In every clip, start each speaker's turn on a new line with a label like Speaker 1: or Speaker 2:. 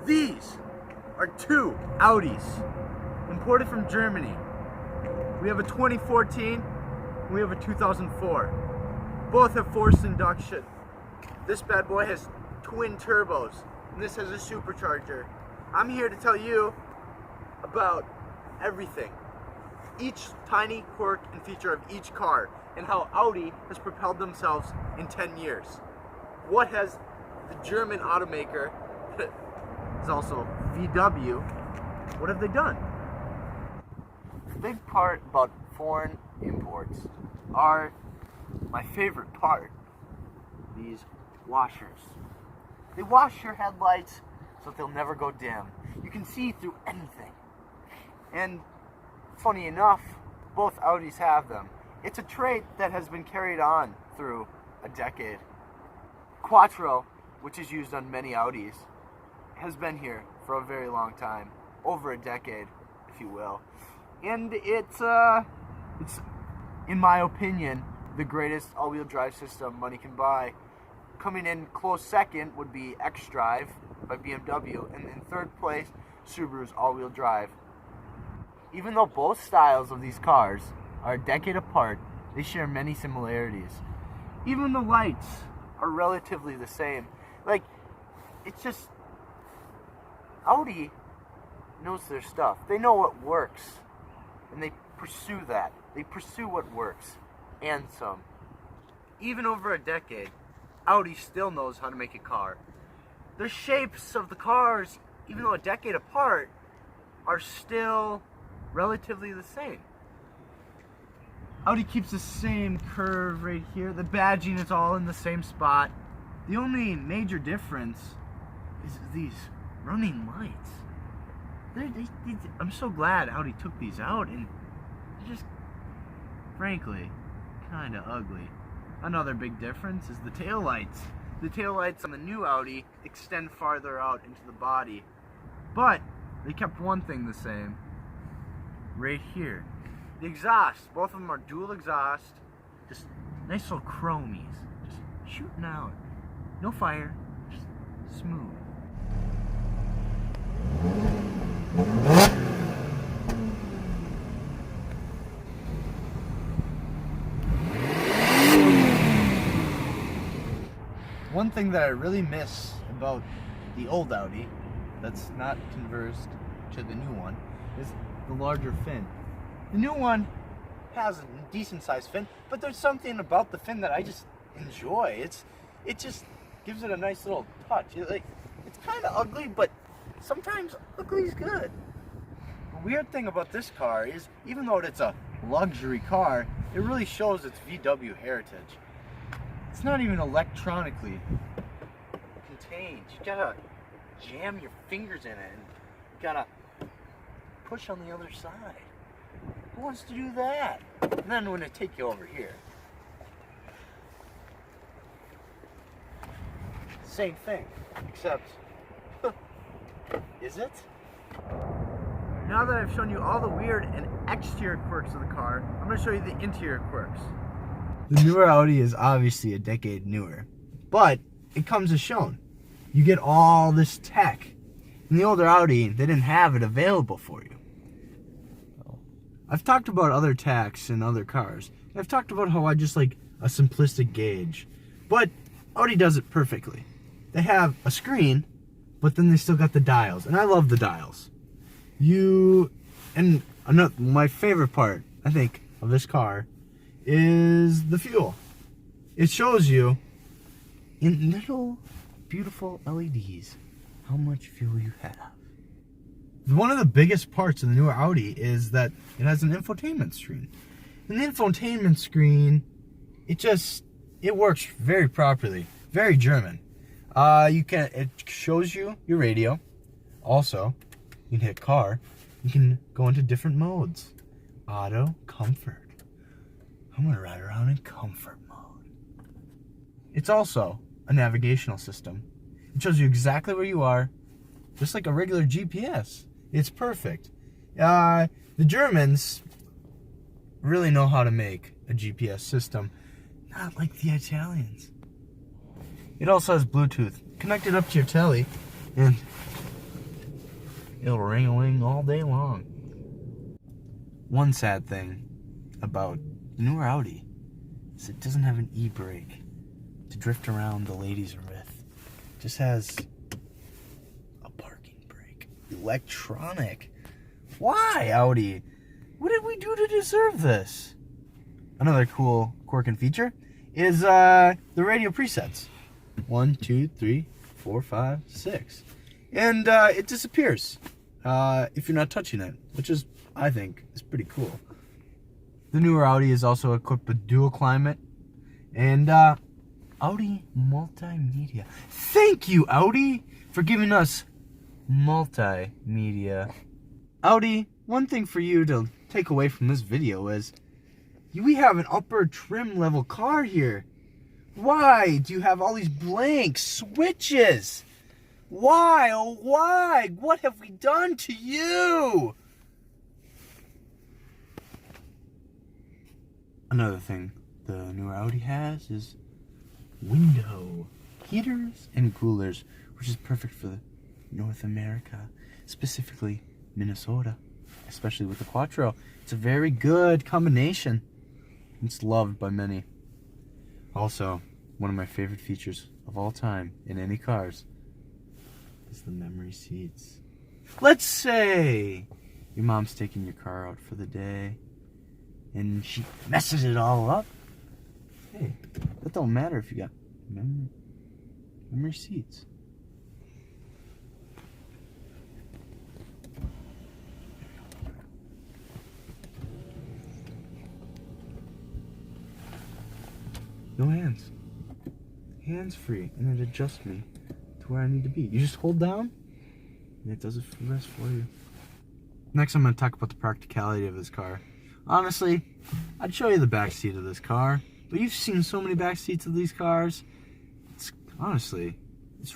Speaker 1: These are two Audis imported from Germany. We have a 2014, we have a 2004. Both have forced induction. This bad boy has twin turbos, and this has a supercharger. I'm here to tell you about everything. Each tiny quirk and feature of each car, and how Audi has propelled themselves in 10 years. What has the German automaker, is also VW, what have they done? The big part about foreign imports are my favorite part, these washers. They wash your headlights so that they'll never go dim. You can see through anything. And funny enough, both Audis have them. It's a trait that has been carried on through a decade. Quattro, which is used on many Audis, has been here for a very long time, over a decade, if you will. And it's in my opinion, the greatest all-wheel drive system money can buy. Coming in close second would be xDrive by BMW, and in third place, Subaru's all-wheel drive. Even though both styles of these cars are a decade apart, they share many similarities. Even the lights are relatively the same. Like, it's just, Audi knows their stuff. They know what works, and they pursue that. They pursue what works, and some. Even over a decade, Audi still knows how to make a car. The shapes of the cars, even though a decade apart, are still relatively the same. Audi keeps the same curve right here. The badging is all in the same spot. The only major difference is these running lights. I'm so glad Audi took these out, and they're just, frankly, kind of ugly. Another big difference is the taillights. The taillights on the new Audi extend farther out into the body, but they kept one thing the same. Right here. The exhaust, both of them are dual exhaust, just nice little chromies, just shooting out. No fire, just smooth. One thing that I really miss about the old Audi that's not conversed to the new one is the larger fin. The new one has a decent sized fin, but there's something about the fin that I just enjoy. It just gives it a nice little touch. It's kind of ugly, but sometimes ugly's good. The weird thing about this car is, even though it's a luxury car, it really shows its VW heritage. It's not even electronically contained. You gotta jam your fingers in it, and you gotta push on the other side. Who wants to do that? And then I'm gonna take you over here. Same thing, except, is it? Now that I've shown you all the weird and exterior quirks of the car, I'm gonna show you the interior quirks. The newer Audi is obviously a decade newer, but it comes as shown. You get all this tech. In the older Audi, they didn't have it available for you. I've talked about other techs in other cars. I've talked about how I just like a simplistic gauge, but Audi does it perfectly. They have a screen, but then they still got the dials, and I love the dials. My favorite part, I think, of this car is the fuel. It shows you in little beautiful LEDs how much fuel you have. One of the biggest parts of the newer Audi is that it has an infotainment screen. And the infotainment screen, it works very properly, very German. It shows you your radio. Also, you can hit car. You can go into different modes. Auto, comfort. I'm gonna ride around in comfort mode. It's also a navigational system. It shows you exactly where you are, just like a regular GPS. It's perfect. The Germans really know how to make a GPS system, not like the Italians. It also has Bluetooth. Connect it up to your telly, and It'll ring-a-ling all day long. One sad thing about the newer Audi is it doesn't have an e-brake to drift around the ladies are with. It just has a parking brake. Electronic. Why, Audi? What did we do to deserve this? Another cool quirk and feature is the radio presets. 1, 2, 3, 4, 5, 6. And it disappears if you're not touching it, which is, I think, is pretty cool. The newer Audi is also equipped with dual climate and Audi multimedia. Thank you, Audi, for giving us multimedia. Audi, one thing for you to take away from this video is we have an upper trim level car here. Why do you have all these blank switches? Why, oh why? What have we done to you? Another thing the newer Audi has is window heaters and coolers, which is perfect for North America, specifically Minnesota, especially with the Quattro. It's a very good combination. It's loved by many. Also, one of my favorite features of all time in any cars is the memory seats. Let's say your mom's taking your car out for the day and she messes it all up. Hey, that don't matter if you got memory seats. No hands. Hands free, and it adjusts me to where I need to be. You just hold down, and it does the rest for you. Next, I'm going to talk about the practicality of this car. Honestly, I'd show you the back seat of this car, but you've seen so many back seats of these cars. It's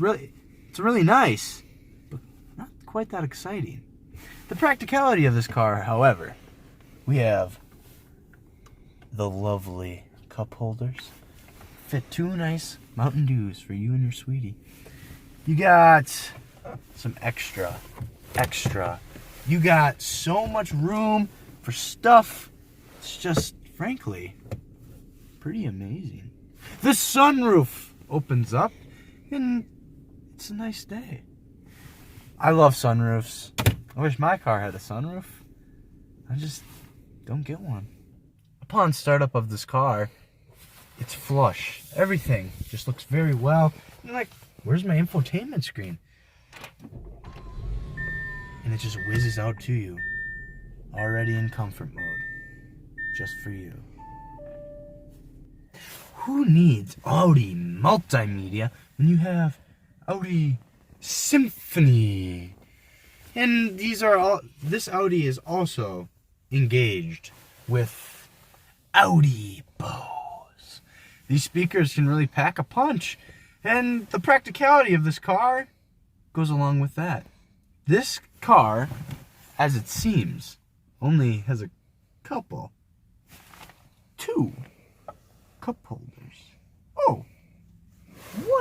Speaker 1: really nice, but not quite that exciting. The practicality of this car, however, we have the lovely cup holders. Fit 2 nice Mountain Dews for you and your sweetie. You got some extra. You got so much room for stuff. It's just, frankly, pretty amazing. The sunroof opens up, and it's a nice day. I love sunroofs. I wish my car had a sunroof. I just don't get one. Upon startup of this car, it's flush. Everything just looks very well. I'm like, where's my infotainment screen? And it just whizzes out to you, already in comfort mode, just for you. Who needs Audi multimedia when you have Audi Symphony? And this Audi is also engaged with Audi Bose. These speakers can really pack a punch, and the practicality of this car goes along with that. This car, as it seems, only has a couple. 2 cup holders. Oh,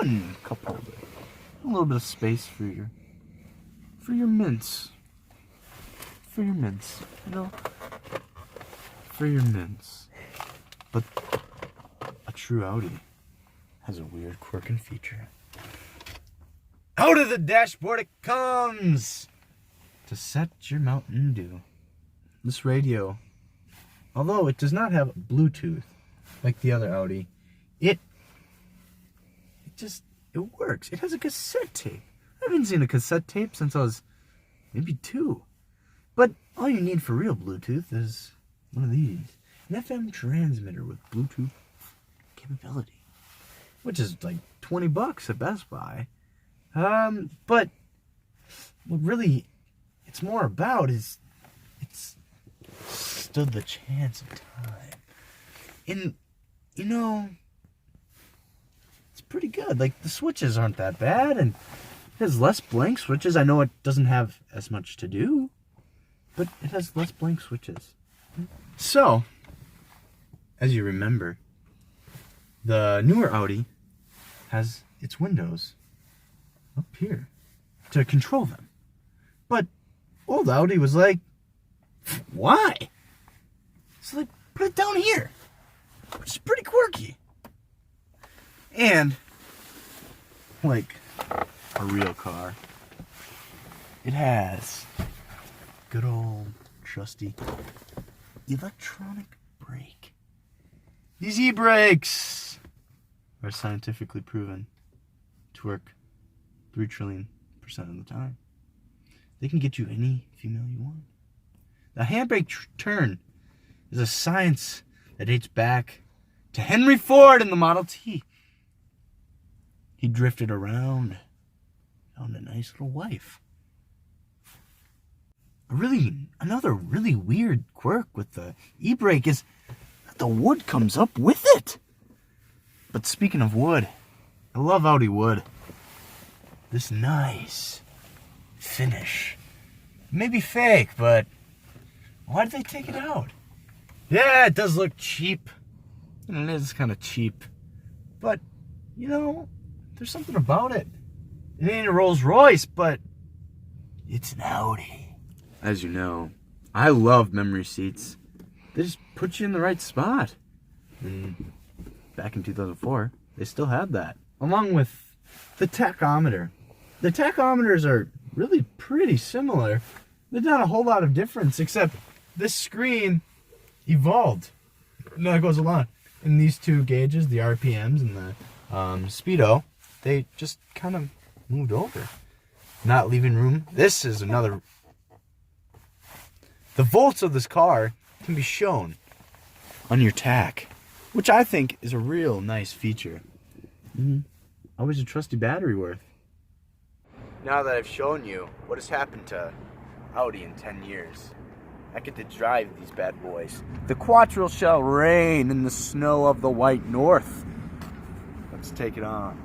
Speaker 1: 1 cup holder. A little bit of space for your mints. For your mints, you know? For your mints. But a true Audi has a weird quirk and feature. Out of the dashboard it comes to set your Mountain Dew. This radio, although it does not have Bluetooth like the other Audi, it works. It has a cassette tape. I haven't seen a cassette tape since I was maybe 2. But all you need for real Bluetooth is one of these. An FM transmitter with Bluetooth capability, which is like $20 at Best Buy. But what really it's more about is it's stood the chance of time. And, you know, it's pretty good. Like, the switches aren't that bad, and it has less blank switches. I know it doesn't have as much to do, but it has less blank switches. So, as you remember, the newer Audi has its windows up here to control them. But old Audi was like, why? So they put it down here, which is pretty quirky. And, like a real car, it has good old trusty electronic brake. These e-brakes are scientifically proven to work 3 trillion% of the time. They can get you any female you want. The handbrake turn is a science that dates back to Henry Ford in the Model T. He drifted around, found a nice little wife. Another really weird quirk with the e-brake is that the wood comes up with it. But speaking of wood, I love Audi wood. This nice finish. Maybe fake, but why did they take it out? Yeah, it does look cheap. And it is kind of cheap. But, you know, there's something about it. It ain't a Rolls Royce, but it's an Audi. As you know, I love memory seats. They just put you in the right spot. And back in 2004, they still had that. Along with the tachometer. The tachometers are really pretty similar. There's not a whole lot of difference, except this screen evolved. No, it goes along. In these two gauges, the RPMs and the speedo, they just kind of moved over. Not leaving room. This is another... The volts of this car can be shown on your tach, which I think is a real nice feature. Always a trusty battery worth. Now that I've shown you what has happened to Audi in 10 years, I get to drive these bad boys. The Quattro shall reign in the snow of the white north. Let's take it on.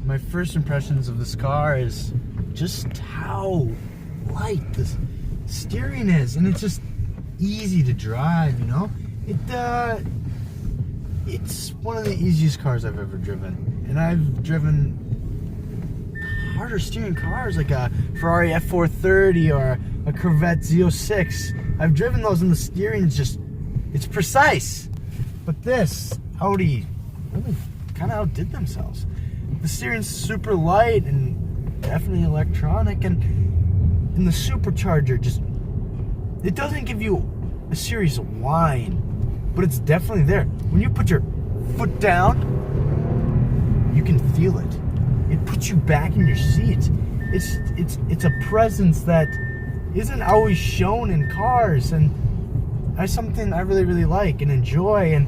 Speaker 1: My first impressions of this car is just how light this steering is, and it's just easy to drive, you know? It's one of the easiest cars I've ever driven, and I've driven harder steering cars like a Ferrari F430 or a Corvette Z06. I've driven those, and the steering is just, it's precise. But this Audi really kind of outdid themselves. The steering's super light and definitely electronic, and the supercharger just, it doesn't give you a serious whine, but it's definitely there. When you put your foot down, you can feel it. It puts you back in your seat. It's a presence that isn't always shown in cars, and that's something I really like and enjoy. And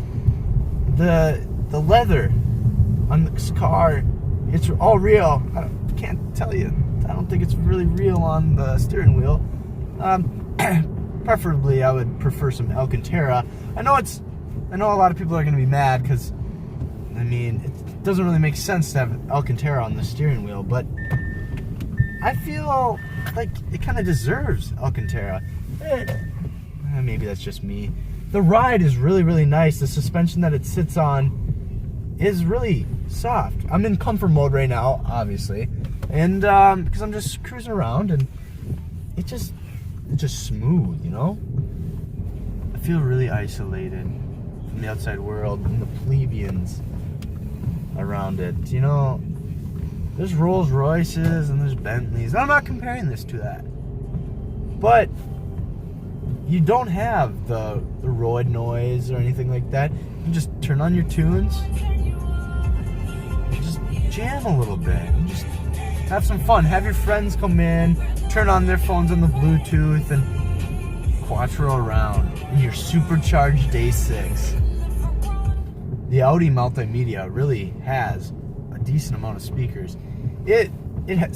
Speaker 1: the leather on this car, it's all real. I can't tell you. I don't think it's really real on the steering wheel. Preferably, I would prefer some Alcantara. I know a lot of people are going to be mad because, I mean, it doesn't really make sense to have Alcantara on the steering wheel, but I feel like it kind of deserves Alcantara. Maybe that's just me. The ride is really nice. The suspension that it sits on is really soft. I'm in comfort mode right now, obviously, and because I'm just cruising around, and it's just smooth, you know? I feel really isolated from the outside world and the plebeians around it. You know, there's Rolls Royces and there's Bentleys. I'm not comparing this to that, but you don't have the road noise or anything like that. You just turn on your tunes, just jam a little bit, and just have some fun. Have your friends come in, turn on their phones on the Bluetooth, and Quattro around in your supercharged A6. The Audi multimedia really has a decent amount of speakers. It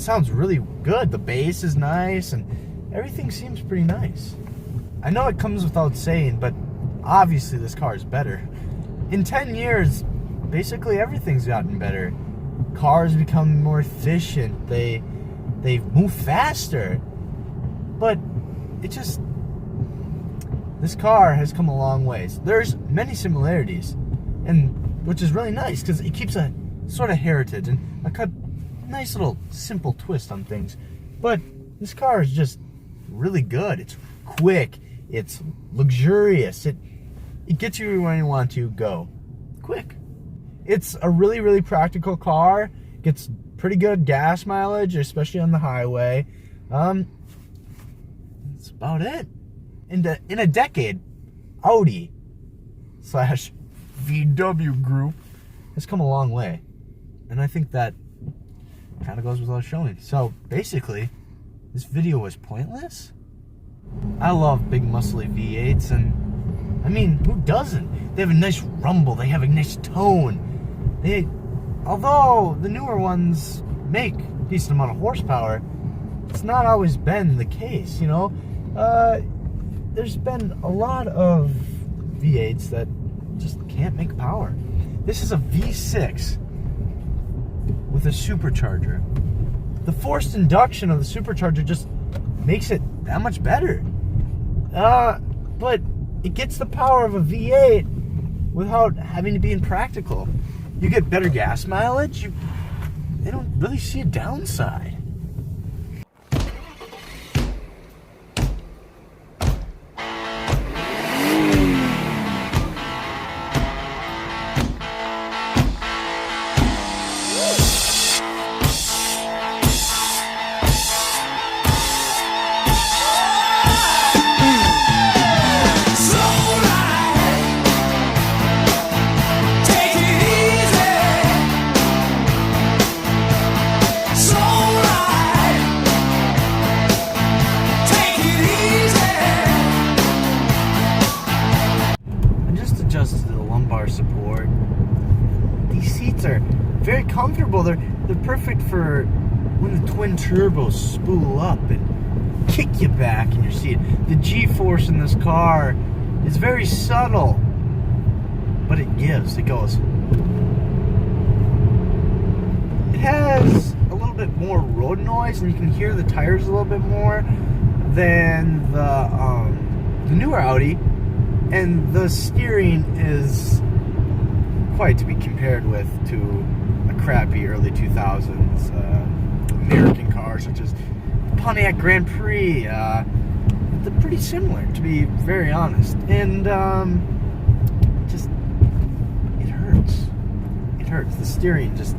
Speaker 1: sounds really good. The bass is nice, and everything seems pretty nice. I know it comes without saying, but obviously this car is better. In 10 years, basically everything's gotten better. Cars become more efficient. They move faster. But this car has come a long ways. There's many similarities, and which is really nice because it keeps a sort of heritage and a nice little simple twist on things. But this car is just really good. It's quick. It's luxurious. It gets you where you want to go quick. It's a really, really practical car. Gets pretty good gas mileage, especially on the highway. That's about it. In a decade, Audi / VW Group has come a long way. And I think that kind of goes without showing. So basically, this video was pointless. I love big muscly V8s, and I mean, who doesn't? They have a nice rumble, they have a nice tone. Although the newer ones make a decent amount of horsepower, it's not always been the case, you know? There's been a lot of V8s that just can't make power. This is a V6 with a supercharger. The forced induction of the supercharger just makes it that much better. But it gets the power of a V8 without having to be impractical. You get better gas mileage. They don't really see a downside. Support. These seats are very comfortable. They're perfect for when the twin turbos spool up and kick you back in your seat. The G-force in this car is very subtle, but it gives. It goes. It has a little bit more road noise, and you can hear the tires a little bit more than the newer Audi, and the steering is quite to be compared with to a crappy early 2000s American car such as Pontiac Grand Prix. They're pretty similar, to be very honest, and it hurts. It hurts. The steering just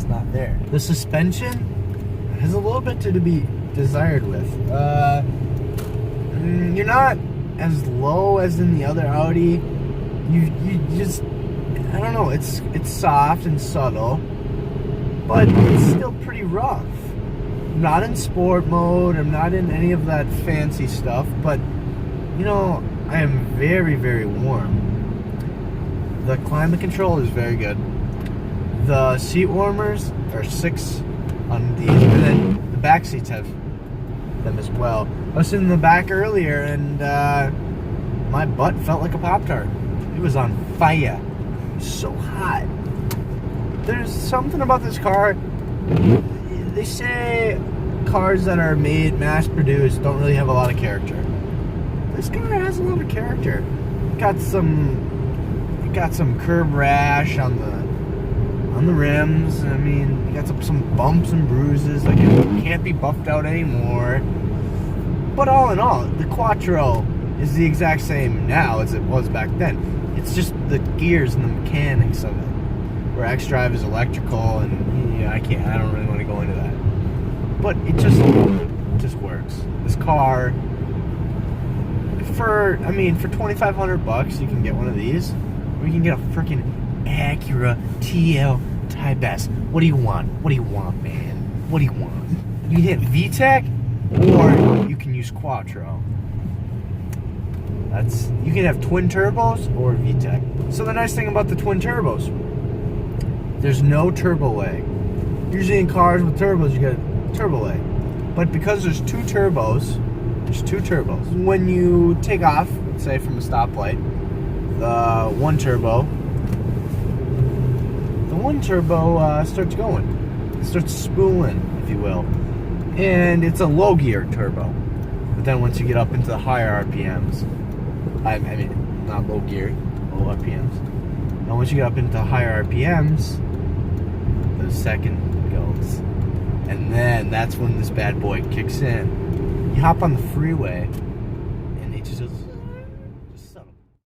Speaker 1: not there. The suspension has a little bit to be desired with. You're not as low as in the other Audi. You just, I don't know, it's soft and subtle, but it's still pretty rough. I'm not in sport mode, I'm not in any of that fancy stuff, but you know, I am very, very warm. The climate control is very good. The seat warmers are 6 on these, and then the back seats have them as well. I was sitting in the back earlier, and my butt felt like a Pop-Tart. It was on fire. It was so hot. There's something about this car. They say cars that are made, mass-produced, don't really have a lot of character. This car has a lot of character. It got some curb rash on the rims. I mean, you got some bumps and bruises. Like, it can't be buffed out anymore. But all in all, the Quattro is the exact same now as it was back then. It's just the gears and the mechanics of it. Where X-Drive is electrical, and yeah, I don't really want to go into that. But it just works. This car, for $2,500 you can get one of these, or you can get a freaking Acura TL Type S. What do you want? What do you want, man? What do you want? You can hit VTEC, or you can use Quattro. You can have twin turbos or VTEC. So the nice thing about the twin turbos, there's no turbo lag. Usually in cars with turbos you get turbo lag. But because there's two turbos, when you take off, let's say from a stoplight, one turbo. The one turbo starts going. It starts spooling, if you will. And it's a low gear turbo. But then once you get up into the higher RPMs, I mean, not low gear, low RPMs. And once you get up into higher RPMs, the second goes. And then that's when this bad boy kicks in. You hop on the freeway,